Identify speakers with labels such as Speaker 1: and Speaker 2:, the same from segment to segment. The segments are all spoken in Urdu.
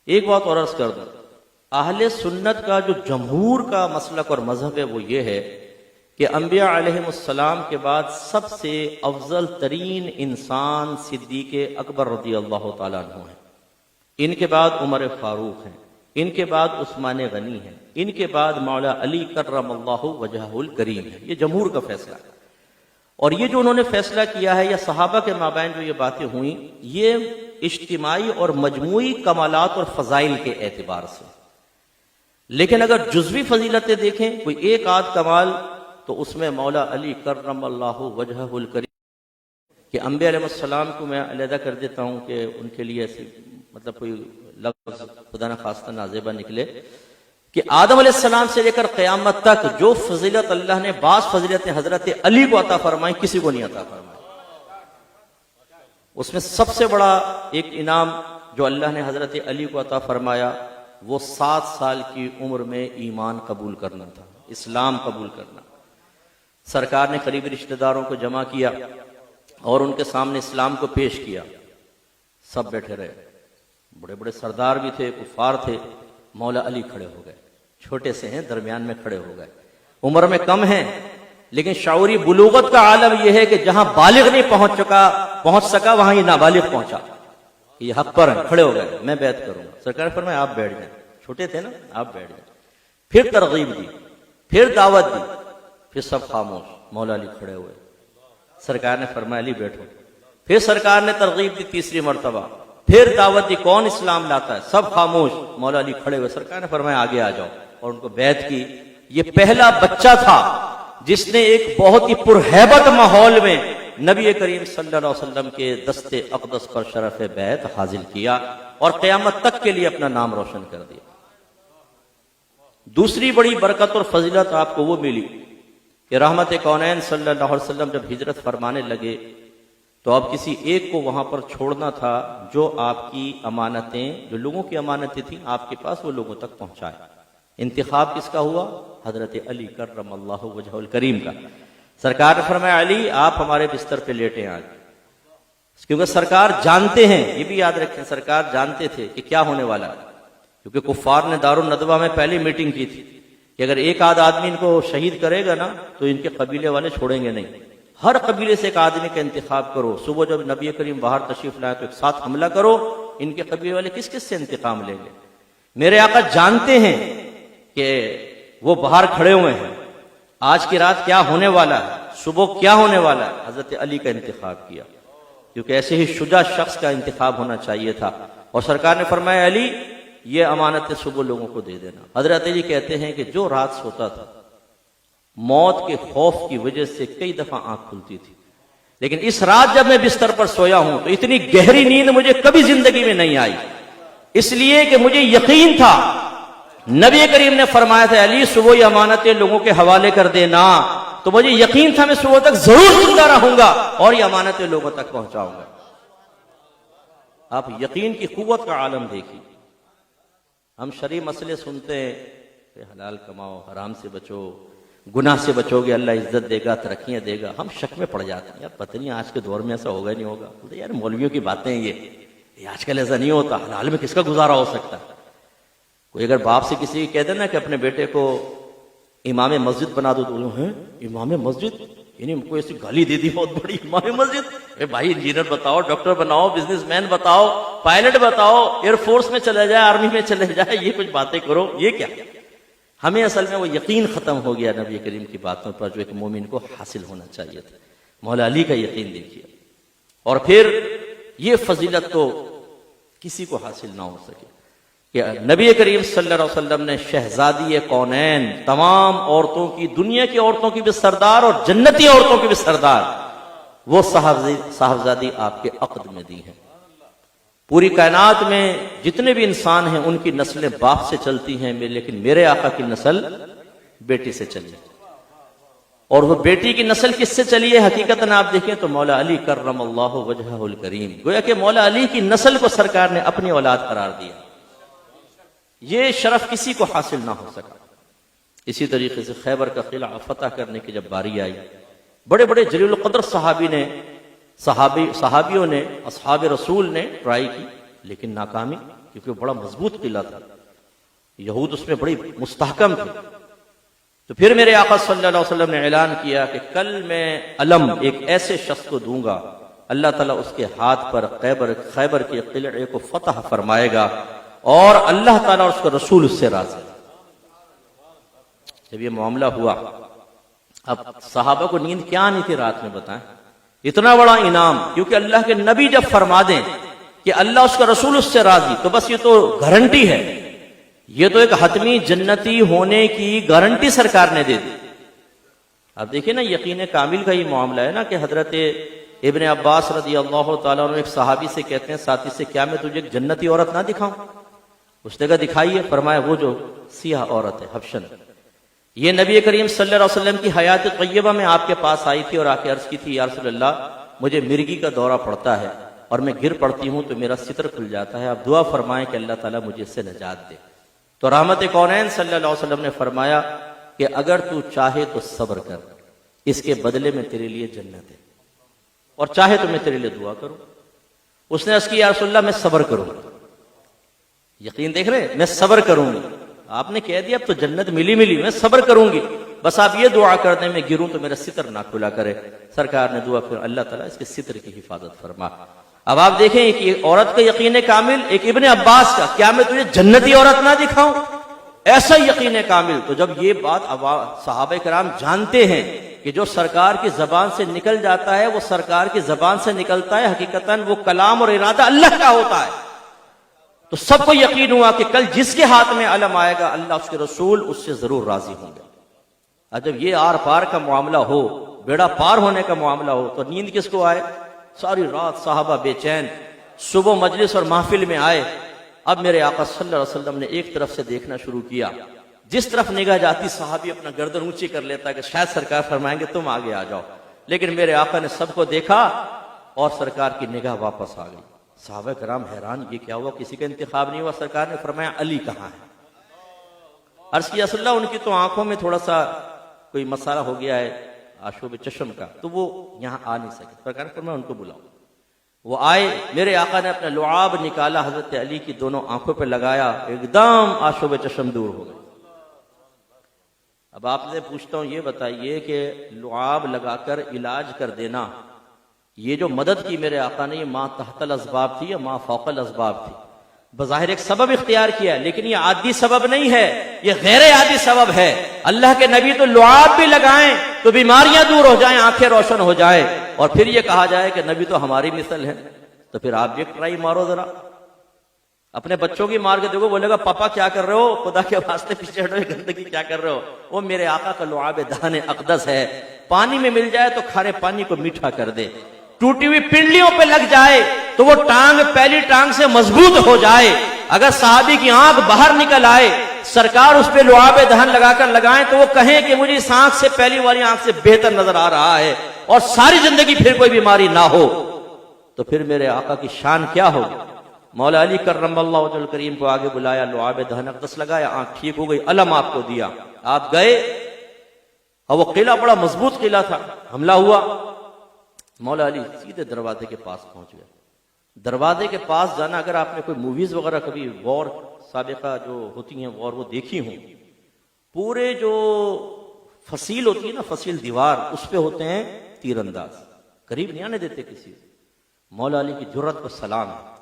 Speaker 1: ایک بات اور عرض کر دوں، اہل سنت کا جو جمہور کا مسلک اور مذہب ہے وہ یہ ہے کہ انبیاء علیہم السلام کے بعد سب سے افضل ترین انسان صدیق اکبر رضی اللہ تعالیٰ عنہ ہیں، ان کے بعد عمر فاروق ہیں، ان کے بعد عثمان غنی ہیں، ان کے بعد مولا علی کرم اللہ وجہہ الکریم ہے۔ یہ جمہور کا فیصلہ ہے، اور یہ جو انہوں نے فیصلہ کیا ہے یا صحابہ کے مابین جو یہ باتیں ہوئیں، یہ اجتماعی اور مجموعی کمالات اور فضائل کے اعتبار سے۔ لیکن اگر جزوی فضیلتیں دیکھیں، کوئی ایک آدھ کمال، تو اس میں مولا علی کرم اللہ وجہہ الکریم کہ انبیاء علیہ السلام کو میں علیحدہ کر دیتا ہوں کہ ان کے لیے ایسی مطلب کوئی لفظ خدا نہ خواستہ نازیبہ نکلے کہ آدم علیہ السلام سے لے کر قیامت تک جو فضیلت اللہ نے بعض فضیلتیں حضرت علی کو عطا فرمائی، کسی کو نہیں عطا فرمائی۔ اس میں سب سے بڑا ایک انعام جو اللہ نے حضرت علی کو عطا فرمایا وہ 7 سال کی عمر میں ایمان قبول کرنا تھا، اسلام قبول کرنا۔ سرکار نے قریبی رشتہ داروں کو جمع کیا اور ان کے سامنے اسلام کو پیش کیا، سب بیٹھے رہے، بڑے بڑے سردار بھی تھے، کفار تھے، مولا علی کھڑے ہو گئے، چھوٹے سے ہیں درمیان میں کھڑے ہو گئے، عمر میں کم ہیں لیکن شعوری بلوغت کا عالم یہ ہے کہ جہاں بالغ نہیں پہنچ سکا وہاں یہ نابالغ پہنچا، یہ حق پر ہیں، کھڑے ہو گئے، میں بیعت کروں گا۔ سرکار نے فرمایا آپ بیٹھ جائیں، چھوٹے تھے نا، آپ بیٹھ جائیں۔ پھر ترغیب دی، پھر دعوت دی، پھر سب خاموش، مولا علی کھڑے ہوئے، سرکار نے فرمایا علی بیٹھو۔ پھر سرکار نے ترغیب دی تیسری مرتبہ، پھر دعوت دی کون اسلام لاتا ہے، سب خاموش، مولا علی کھڑے ہوئے، سرکار نے فرمایا آگے آ جاؤ، اور ان کو بیعت کی۔ یہ پہلا بچہ تھا جس نے ایک بہت ہی پرہیبت ماحول میں نبی کریم صلی اللہ علیہ وسلم کے دست اقدس پر شرف بیعت حاصل کیا اور قیامت تک کے لیے اپنا نام روشن کر دیا۔ دوسری بڑی برکت اور فضیلت آپ کو وہ ملی کہ رحمت کونین صلی اللہ علیہ وسلم جب ہجرت فرمانے لگے تو اب کسی ایک کو وہاں پر چھوڑنا تھا جو آپ کی امانتیں، جو لوگوں کی امانتیں تھیں آپ کے پاس، وہ لوگوں تک پہنچائے۔ انتخاب کس کا ہوا؟ حضرت علی کرم اللہ وجہہ الکریم کا۔ سرکار نے فرمایا علی آپ ہمارے بستر پہ لیٹیں آج، کیونکہ سرکار جانتے ہیں، یہ بھی یاد رکھیں، سرکار جانتے تھے کہ کیا ہونے والا ہے، کیونکہ کفار نے دارالندوہ میں پہلی میٹنگ کی تھی کہ اگر ایک آدھ آدمی ان کو شہید کرے گا نا تو ان کے قبیلے والے چھوڑیں گے نہیں، ہر قبیلے سے ایک آدمی کا انتخاب کرو، صبح جب نبی کریم باہر تشریف لائے تو ایک ساتھ حملہ کرو، ان کے قبیلے والے کس کس سے انتقام لیں گے۔ میرے آقا جانتے ہیں کہ وہ باہر کھڑے ہوئے ہیں، آج کی رات کیا ہونے والا ہے، صبح کیا ہونے والا ہے، حضرت علی کا انتخاب کیا، کیونکہ ایسے ہی شجاع شخص کا انتخاب ہونا چاہیے تھا۔ اور سرکار نے فرمایا علی یہ امانتیں صبح لوگوں کو دے دینا۔ حضرت علی کہتے ہیں کہ جو رات سوتا تھا موت کے خوف کی وجہ سے کئی دفعہ آنکھ کھلتی تھی، لیکن اس رات جب میں بستر پر سویا ہوں تو اتنی گہری نیند مجھے کبھی زندگی میں نہیں آئی، اس لیے کہ مجھے یقین تھا، نبی کریم نے فرمایا تھا علی صبح یہ امانتیں لوگوں کے حوالے کر دینا، تو مجھے یقین تھا میں صبح تک ضرور زندہ رہوں گا اور یہ امانتیں لوگوں تک پہنچاؤں گا۔ آپ یقین کی قوت کا عالم دیکھیے۔ ہم شرعی مسئلے سنتے ہیں کہ حلال کماؤ، حرام سے بچو، گناہ سے بچو گے اللہ عزت دے گا، ترقیاں دے گا، ہم شک میں پڑ جاتے ہیں، یار پتہ نہیں آج کے دور میں ایسا ہوگا نہیں ہوگا، یار مولویوں کی باتیں یہ آج کل ایسا نہیں ہوتا، حلال میں کس کا گزارا ہو سکتا ہے۔ کوئی اگر باپ سے کسی کہہ دینا کہ اپنے بیٹے کو امام مسجد بنا دو تو ہیں امام مسجد، یعنی کوئی ایسی گالی دے دی بہت بڑی، امام مسجد، اے بھائی انجینئر بتاؤ، ڈاکٹر بناؤ، بزنس مین بتاؤ، پائلٹ بتاؤ، ایئر فورس میں چلے جائے، آرمی میں چلے جائے، یہ کچھ باتیں کرو، یہ کیا؟ ہمیں اصل میں وہ یقین ختم ہو گیا نبی کریم کی باتوں پر جو ایک مومن کو حاصل ہونا چاہیے تھا۔ مولا علی کا یقین دیکھیے، اور پھر یہ فضیلت تو کسی کو حاصل نہ ہو سکے کہ نبی کریم صلی اللہ علیہ وسلم نے شہزادی کونین، تمام عورتوں کی، دنیا کی عورتوں کی بھی سردار اور جنتی عورتوں کی بھی سردار، وہ صاحبزادی آپ کے عقد میں دی ہیں۔ پوری کائنات میں جتنے بھی انسان ہیں ان کی نسلیں باپ سے چلتی ہیں، لیکن میرے آقا کی نسل بیٹی سے چلی، اور وہ بیٹی کی نسل کس سے چلی ہے حقیقتاً آپ دیکھیں تو مولا علی کرم اللہ وجہہ الکریم، گویا کہ مولا علی کی نسل کو سرکار نے اپنی اولاد قرار دیا۔ یہ شرف کسی کو حاصل نہ ہو سکا۔ اسی طریقے سے خیبر کا قلعہ فتح کرنے کی جب باری آئی، بڑے بڑے جلیل القدر صحابیوں نے، اصحاب رسول نے ٹرائی کی لیکن ناکامی، کیونکہ وہ بڑا مضبوط قلعہ تھا، یہود اس میں بڑی مستحکم تھے۔ تو پھر میرے آقا صلی اللہ علیہ وسلم نے اعلان کیا کہ کل میں علم ایک ایسے شخص کو دوں گا، اللہ تعالیٰ اس کے ہاتھ پر خیبر کے قلعے کو فتح فرمائے گا، اور اللہ تعالیٰ اور اس کا رسول اس سے راضی۔ جب یہ معاملہ ہوا، اب صحابہ کو نیند کیا آنی تھی رات میں بتائیں؟ اتنا بڑا انعام، کیونکہ اللہ کے نبی جب فرما دیں کہ اللہ اس کا رسول اس سے راضی، تو بس یہ تو گارنٹی ہے، یہ تو ایک حتمی جنتی ہونے کی گارنٹی سرکار نے دے دی۔ اب دیکھیں نا، یقین کامل کا یہ معاملہ ہے نا کہ حضرت ابن عباس رضی اللہ تعالیٰ عنہ ایک صحابی سے کہتے ہیں، ساتھی سے، کیا میں تجھے ایک جنتی عورت نہ دکھاؤں؟ اس نے کہا دکھائیے۔ فرمایا وہ جو سیاہ عورت ہے، حبشن، یہ نبی کریم صلی اللہ علیہ وسلم کی حیات طیبہ میں آپ کے پاس آئی تھی اور آ کے عرض کی تھی، یا رسول اللہ مجھے مرگی کا دورہ پڑتا ہے اور میں گر پڑتی ہوں تو میرا ستر کھل جاتا ہے، آپ دعا فرمائیں کہ اللہ تعالیٰ مجھے اس سے نجات دے۔ تو رحمت کونین صلی اللہ علیہ وسلم نے فرمایا کہ اگر تو چاہے تو صبر کر، اس کے بدلے میں تیرے لیے جنت ہے، اور چاہے تو میں تیرے لیے دعا کروں۔ اس نے عرض کی، یا رسول اللہ میں صبر کروں گا، یقین دیکھ رہے، میں صبر کروں گی۔ آپ نے کہہ دیا اب تو جنت ملی میں صبر کروں گی، بس آپ یہ دعا کر دیں میں گروں تو میرا ستر نہ کھلا کرے۔ سرکار نے دعا پھر اللہ تعالیٰ اس کے ستر کی حفاظت فرما۔ اب آپ دیکھیں کہ ایک عورت کا یقین کامل، ایک ابن عباس کا، کیا میں تجھے جنتی عورت نہ دکھاؤں؟ ایسا یقین کامل۔ تو جب یہ بات صحابہ کرام جانتے ہیں کہ جو سرکار کی زبان سے نکل جاتا ہے وہ سرکار کی زبان سے نکلتا ہے، حقیقتاً وہ کلام اور ارادہ اللہ کا ہوتا ہے، تو سب کو یقین ہوا کہ کل جس کے ہاتھ میں علم آئے گا اللہ اس کے رسول اس سے ضرور راضی ہوں گے۔ اور جب یہ آر پار کا معاملہ ہو، بیڑا پار ہونے کا معاملہ ہو، تو نیند کس کو آئے؟ ساری رات صحابہ بے چین، صبح مجلس اور محفل میں آئے۔ اب میرے آقا صلی اللہ علیہ وسلم نے ایک طرف سے دیکھنا شروع کیا، جس طرف نگاہ جاتی صحابی اپنا گردن اونچی کر لیتا کہ شاید سرکار فرمائیں گے تم آگے آ جاؤ، لیکن میرے آقا نے سب کو دیکھا اور سرکار کی نگاہ واپس آ گئی۔ صحابہ کرام حیران، یہ کیا ہوا؟ کسی کا انتخاب نہیں ہوا؟ سرکار نے فرمایا علی کہاں ہے؟ عرض کیا رسول اللہ ان کی تو آنکھوں میں تھوڑا سا کوئی مسئلہ ہو گیا ہے آشوب چشم کا، تو وہ یہاں آ نہیں سکے۔ سرکار نے فرمایا ان کو بلاؤ۔ وہ آئے، میرے آقا نے اپنا لعاب نکالا، حضرت علی کی دونوں آنکھوں پہ لگایا، ایک دم آشوب چشم دور ہو گئے۔ اب آپ سے پوچھتا ہوں، یہ بتائیے کہ لعاب لگا کر علاج کر دینا، یہ جو مدد کی میرے آقا نے، یہ ماں تحت الاسباب تھی یا ماں فوق الاسباب تھی؟ بظاہر ایک سبب اختیار کیا، لیکن یہ عادی سبب نہیں ہے، یہ غیر عادی سبب ہے۔ اللہ کے نبی تو لعاب بھی لگائیں تو بیماریاں دور ہو جائیں، آنکھیں روشن ہو جائیں، اور پھر یہ کہا جائے کہ نبی تو ہماری مثل ہے، تو پھر آپ بھی ایک ٹرائی مارو ذرا، اپنے بچوں کی مار کے دیکھو، بولے گا پاپا کیا کر رہے ہو، خدا کے واسطے پیچھے ہٹو، گندگی کیا کر رہے ہو؟ وہ میرے آقا کا لعاب دہن اقدس ہے، پانی میں مل جائے تو کھارے پانی کو میٹھا کر دے، ٹوٹی ہوئی پنڈلیوں پہ لگ جائے تو وہ ٹانگ پہلی ٹانگ سے مضبوط ہو جائے۔ اگر صحابی کی آنکھ باہر نکل آئے، سرکار اس پہ لعاب دہن لگا کر لگائیں تو وہ کہیں کہ مجھے اس آنکھ سے پہلی والی آنکھ سے بہتر نظر آ رہا ہے، اور ساری زندگی پھر کوئی بیماری نہ ہو، تو پھر میرے آقا کی شان کیا ہوگی؟ مولا علی کرم اللہ وجہ الکریم کو آگے بلایا، لعاب دہن اقدس لگایا، آنکھ ٹھیک ہو گئی، علم آپ کو دیا، آپ گئے، اور وہ قلعہ بڑا مضبوط قلعہ تھا۔ حملہ ہوا، مولا علی سیدھے دروازے کے پاس پہنچ گئے۔ دروازے کے پاس جانا، اگر آپ نے کوئی موویز وغیرہ کبھی وار سابقہ جو ہوتی ہیں وار وہ دیکھی ہوں، پورے جو فصیل ہوتی ہے نا، فصیل دیوار، اس پہ ہوتے ہیں تیر انداز، قریب نہیں آنے دیتے کسی سے۔ مولا علی کی جرت کو سلام ہے،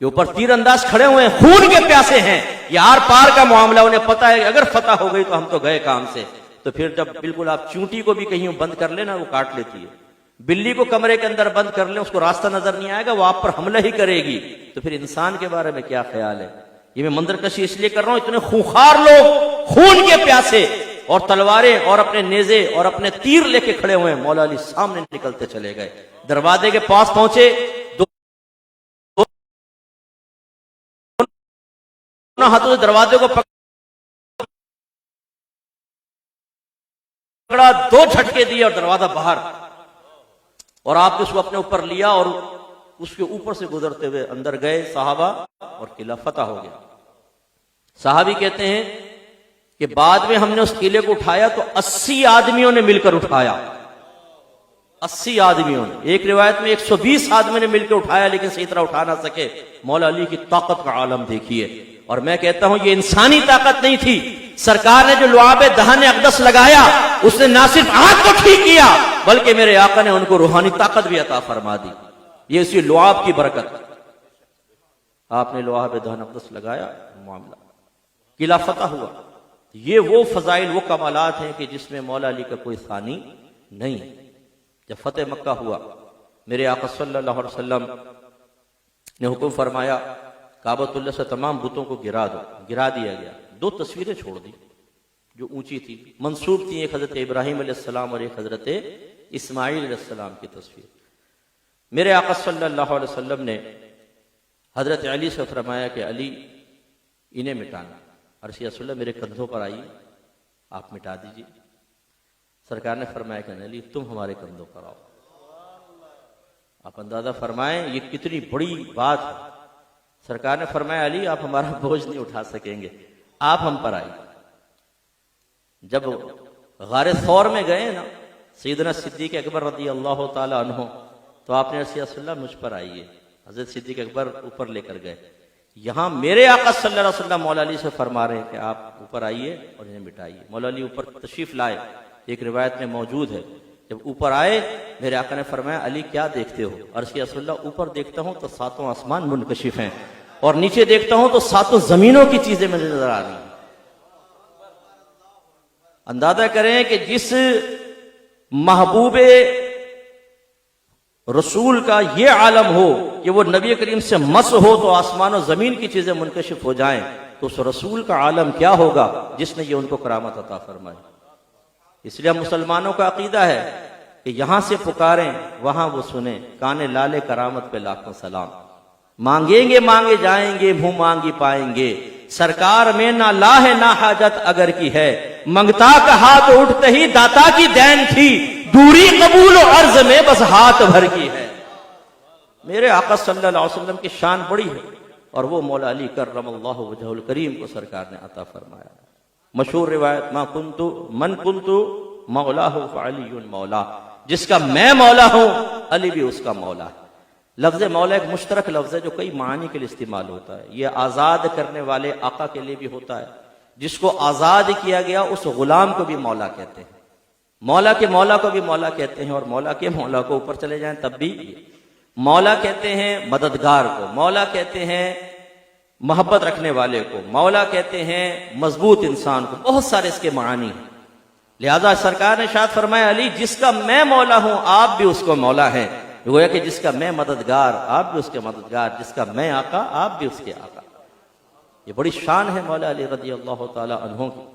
Speaker 1: یہ اوپر تیر انداز کھڑے ہوئے ہیں، خون کے پیاسے ہیں، یہ آر پار کا معاملہ، انہیں پتا ہے اگر فتح ہو گئی تو ہم تو گئے کام سے۔ تو پھر جب بالکل آپ چونٹی کو بھی کہیں بند کر لینا وہ کاٹ لیتی ہے، بلی کو کمرے کے اندر بند کر لیں، اس کو راستہ نظر نہیں آئے گا، وہ آپ پر حملہ ہی کرے گی، تو پھر انسان کے بارے میں کیا خیال ہے؟ یہ میں منظر کشی اس لیے کر رہا ہوں، اتنے خونخوار لوگ، خون کے پیاسے، اور تلواریں اور اپنے نیزے اور اپنے تیر لے کے کھڑے ہوئے ہیں۔ مولا علی سامنے نکلتے چلے گئے، دروازے کے پاس پہنچے، دونوں ہاتھوں سے دروازے کو پکڑا، دو جھٹکے دیے اور دروازہ باہر، اور آپ نے اس کو اپنے اوپر لیا اور اس کے اوپر سے گزرتے ہوئے اندر گئے صحابہ، اور قلعہ فتح ہو گیا۔ صحابی کہتے ہیں کہ بعد میں ہم نے اس قلعے کو اٹھایا تو 80 آدمیوں نے مل کر اٹھایا، 80 آدمیوں نے، ایک روایت میں 120 آدمی نے مل کے اٹھایا لیکن صحیح طرح اٹھا نہ سکے۔ مولا علی کی طاقت کا عالم دیکھیے۔ اور میں کہتا ہوں یہ انسانی طاقت نہیں تھی، سرکار نے جو لعاب دہن اقدس لگایا اس نے نہ صرف آنکھ کو ٹھیک کیا بلکہ میرے آقا نے ان کو روحانی طاقت بھی عطا فرما دی۔ یہ اسی لعاب کی برکت، آپ نے لعاب دہن اقدس لگایا، معاملہ قلعہ فتح ہوا۔ یہ وہ فضائل، وہ کمالات ہیں کہ جس میں مولا علی کا کوئی ثانی نہیں۔ جب فتح مکہ ہوا میرے آقا صلی اللہ علیہ وسلم نے حکم فرمایا کعبۃ اللہ سے تمام بتوں کو گرا دو، گرا دیا گیا۔ 2 تصویریں چھوڑ دی جو اونچی تھی، منسوب تھی، ایک حضرت ابراہیم علیہ السلام اور ایک حضرت اسماعیل علیہ السلام کی تصویر۔ میرے آقا صلی اللہ علیہ وسلم نے حضرت علی سے فرمایا کہ علی انہیں مٹانا۔ عرش رسول اللہ میرے کندھوں پر آئیے، آپ مٹا دیجیے۔ سرکار نے فرمایا کہ علی تم ہمارے کندھوں پر آؤ۔ آپ اندازہ فرمائیں یہ کتنی بڑی بات ہے۔ سرکار نے فرمایا علی آپ ہمارا بوجھ نہیں اٹھا سکیں گے، آپ ہم پر آئیے۔ جب غار ثور میں گئے نا سیدنا صدیق اکبر رضی اللہ تعالی عنہ، تو آپ نے رسول اللہ مجھ پر آئیے، حضرت صدیق اکبر اوپر لے کر گئے۔ یہاں میرے آقا صلی اللہ علیہ وسلم مولا علی سے فرما رہے ہیں کہ آپ اوپر آئیے اور انہیں مٹائیے۔ مولا علی اوپر تشریف لائے، ایک روایت میں موجود ہے جب اوپر آئے میرے آقا نے فرمایا علی کیا دیکھتے ہو؟ عرض کیا رسول اللہ اوپر دیکھتا ہوں تو 7 آسمان منکشف ہیں اور نیچے دیکھتا ہوں تو 7 زمینوں کی چیزیں مجھے نظر آ رہی ہیں۔ اندازہ کریں کہ جس محبوب رسول کا یہ عالم ہو کہ وہ نبی کریم سے مس ہو تو آسمان و زمین کی چیزیں منکشف ہو جائیں، تو اس رسول کا عالم کیا ہوگا جس نے یہ ان کو کرامت عطا فرمائی۔ اس لیے مسلمانوں کا عقیدہ ہے کہ یہاں سے پکاریں وہاں وہ سنیں، کانے لالے کرامت پہ لاکھوں سلام۔ مانگیں گے مانگے جائیں گے، منہ مانگی پائیں گے، سرکار میں نہ لا ہے نہ حاجت اگر کی ہے، منگتا کا ہاتھ اٹھتے ہی داتا کی دین تھی، دوری قبول و عرض میں بس ہاتھ بھر کی ہے۔ میرے آقا صلی اللہ علیہ وسلم کی شان بڑی ہے اور وہ مولا علی کرم اللہ وجہہ الکریم کو سرکار نے عطا فرمایا۔ مشہور روایت من کنت مولاہ فعلی مولا، جس کا میں مولا ہوں علی بھی اس کا مولا ہے۔ لفظ مولا ایک مشترک لفظ ہے جو کئی معنی کے لیے استعمال ہوتا ہے۔ یہ آزاد کرنے والے آقا کے لیے بھی ہوتا ہے، جس کو آزاد کیا گیا اس غلام کو بھی مولا کہتے ہیں، مولا کے مولا کو بھی مولا کہتے ہیں، اور مولا کے مولا کو اوپر چلے جائیں تب بھی مولا کہتے ہیں مددگار کو، مولا کہتے ہیں محبت رکھنے والے کو، مولا کہتے ہیں مضبوط انسان کو، بہت سارے اس کے معانی ہیں۔ لہذا سرکار نے ارشاد فرمایا علی جس کا میں مولا ہوں آپ بھی اس کو مولا ہیں، گویا کہ جس کا میں مددگار آپ بھی اس کے مددگار، جس کا میں آقا آپ بھی اس کے آقا۔ یہ بڑی شان ہے مولا علی رضی اللہ تعالی عنہ کی۔